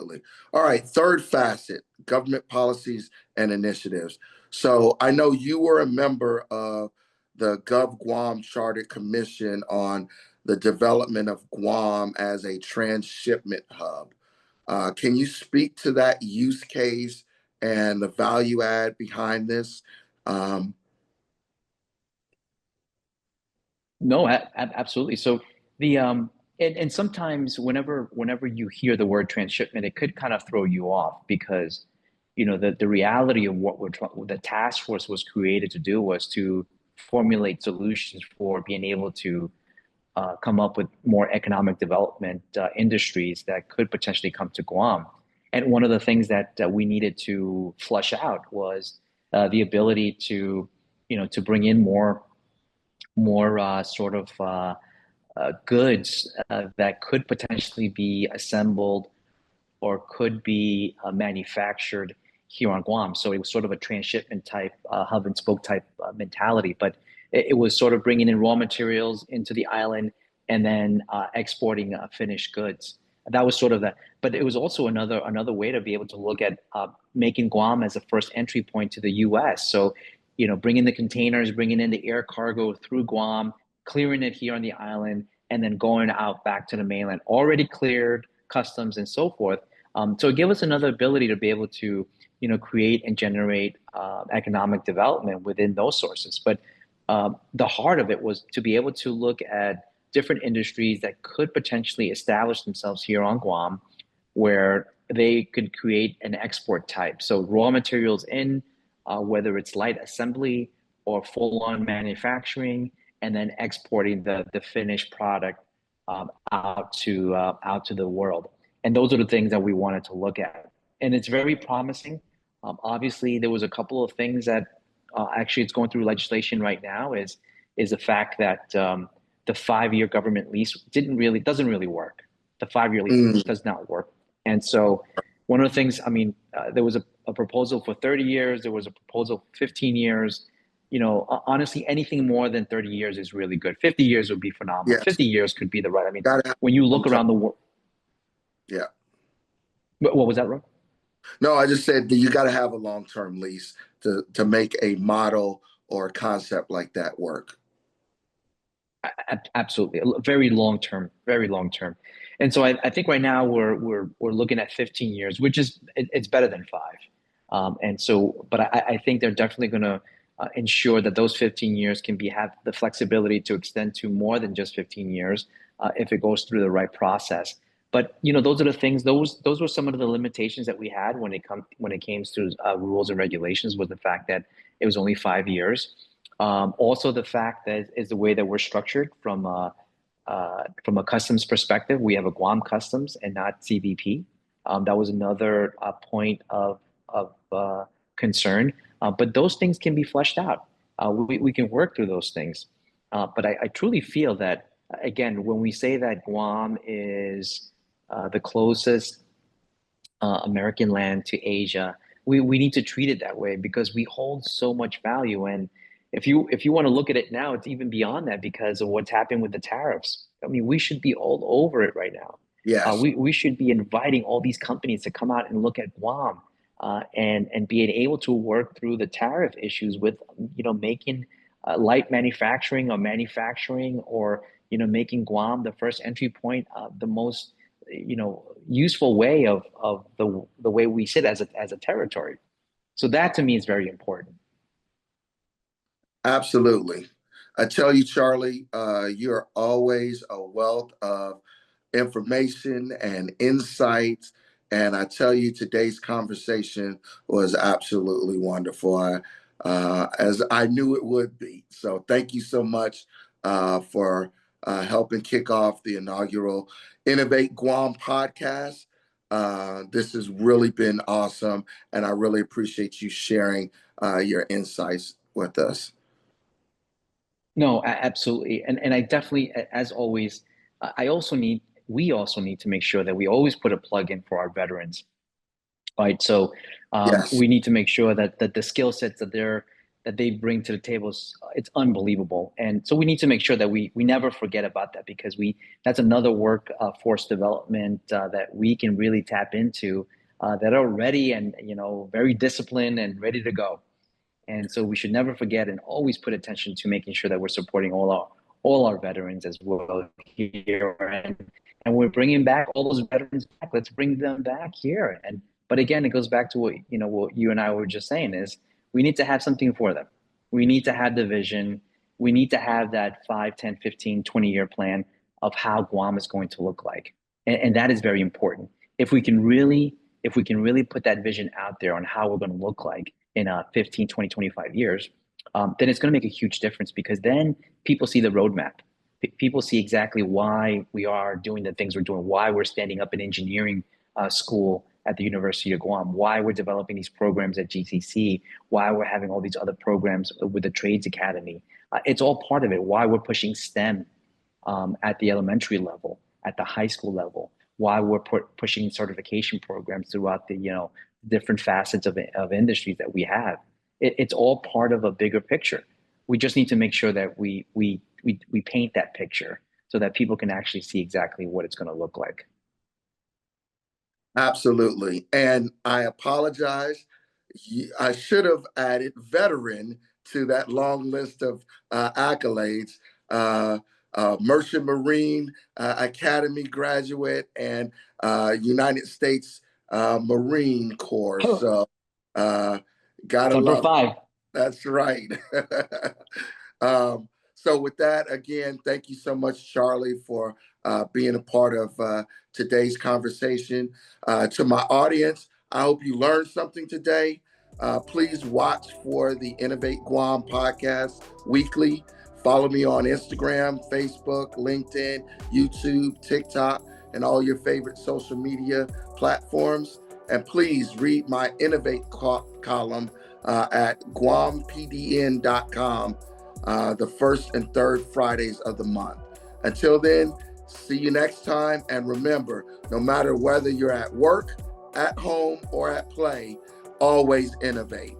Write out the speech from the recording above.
Absolutely. All right. Third facet, government policies and initiatives. So I know you were a member of the Gov Guam Chartered Commission on the development of Guam as a transshipment hub. Can you speak to that use case and the value add behind this? Um, No, absolutely. So the and sometimes whenever you hear the word transshipment, it could kind of throw you off because the reality of what the task force was created to do was to formulate solutions for being able to come up with more economic development industries that could potentially come to Guam. And one of the things that we needed to flush out was the ability to bring in more goods that could potentially be assembled or could be manufactured here on Guam. So it was sort of a transshipment type, hub and spoke type mentality, but it was sort of bringing in raw materials into the island and then exporting finished goods. That was sort of that, but it was also another way to be able to look at making Guam as a first entry point to the U.S. So, bringing the containers, bringing in the air cargo through Guam, clearing it here on the island, and then going out back to the mainland, already cleared customs and so forth. So it gave us another ability to be able to, create and generate economic development within those sources. But the heart of it was to be able to look at different industries that could potentially establish themselves here on Guam, where they could create an export type. So raw materials in, whether it's light assembly or full-on manufacturing, and then exporting the finished product out to the world. And those are the things that we wanted to look at. And it's very promising. Obviously, there was a couple of things that actually it's going through legislation right now is the fact that the 5-year government lease doesn't really work. The 5-year lease mm, does not work. And so one of the things, I mean, there was a proposal for 30 years. There was a proposal for 15 years. Honestly, anything more than 30 years is really good. 50 years would be phenomenal. yes. 50 years could be the right. I mean, Gotta have when you long look term. around the world, Yeah. what was that, Rob? No, I just said that you got to have a long-term lease to make a model or a concept like that work. Absolutely, very long term, very long term. And so I think right now we're looking at 15 years, which is it's better than 5. And so, but I think they're definitely going to ensure that those 15 years can have the flexibility to extend to more than just 15 years if it goes through the right process. But those are the things. Those were some of the limitations that we had when it came to rules and regulations. Was the fact that it was only 5 years. Also, the fact that is the way that we're structured from a customs perspective. We have a Guam customs and not CBP. That was another point of concern. But those things can be fleshed out. We can work through those things. But I truly feel that, again, when we say that Guam is the closest American land to Asia, we need to treat it that way because we hold so much value. And if you want to look at it now, it's even beyond that because of what's happened with the tariffs. I mean, we should be all over it right now. Yes, We should be inviting all these companies to come out and look at Guam and being able to work through the tariff issues with making light manufacturing or making Guam the first entry point, the most useful way of the way we sit as a territory. So that to me is very important. absolutely. I tell you, Charlie, you're always a wealth of information and insights. And I tell you, today's conversation was absolutely wonderful, as I knew it would be. So thank you so much for helping kick off the inaugural Innovate Guam podcast. This has really been awesome, and I really appreciate you sharing your insights with us. No, absolutely. And I definitely, as always, I also need, we also need to make sure that we always put a plug in for our veterans, right? So Yes. we need to make sure that the skill sets that that they bring to the table it's unbelievable. And so we need to make sure that we never forget about that, because that's another workforce development that we can really tap into, that are ready and very disciplined and ready to go. And so we should never forget and always put attention to making sure that we're supporting all our veterans as well here, and we're bringing back all those veterans back. Let's bring them back here. But again, it goes back to what you and I were just saying is we need to have something for them. We need to have the vision. We need to have that 5, 10, 15, 20-year plan of how Guam is going to look like. And that is very important. If we can really put that vision out there on how we're going to look like in 15, 20, 25 years, then it's going to make a huge difference, because then people see the roadmap. People see exactly why we are doing the things we're doing, why we're standing up an engineering school at the University of Guam, why we're developing these programs at GCC, why we're having all these other programs with the Trades Academy. It's all part of it. Why we're pushing STEM at the elementary level, at the high school level, why we're pushing certification programs throughout the different facets of industries that we have. It's all part of a bigger picture. We just need to make sure that we paint that picture so that people can actually see exactly what it's going to look like. Absolutely. And I apologize. I should have added veteran to that long list of accolades. Merchant Marine Academy graduate and United States Marine Corps. So gotta Number love 5. it. That's right. So with that, again, thank you so much, Charlie, for being a part of today's conversation. To my audience, I hope you learned something today. Please watch for the Innovate Guam podcast weekly. Follow me on Instagram, Facebook, LinkedIn, YouTube, TikTok, and all your favorite social media platforms. And please read my Innovate column at guampdn.com the first and third Fridays of the month. Until then, see you next time. And remember, no matter whether you're at work, at home, or at play, always innovate.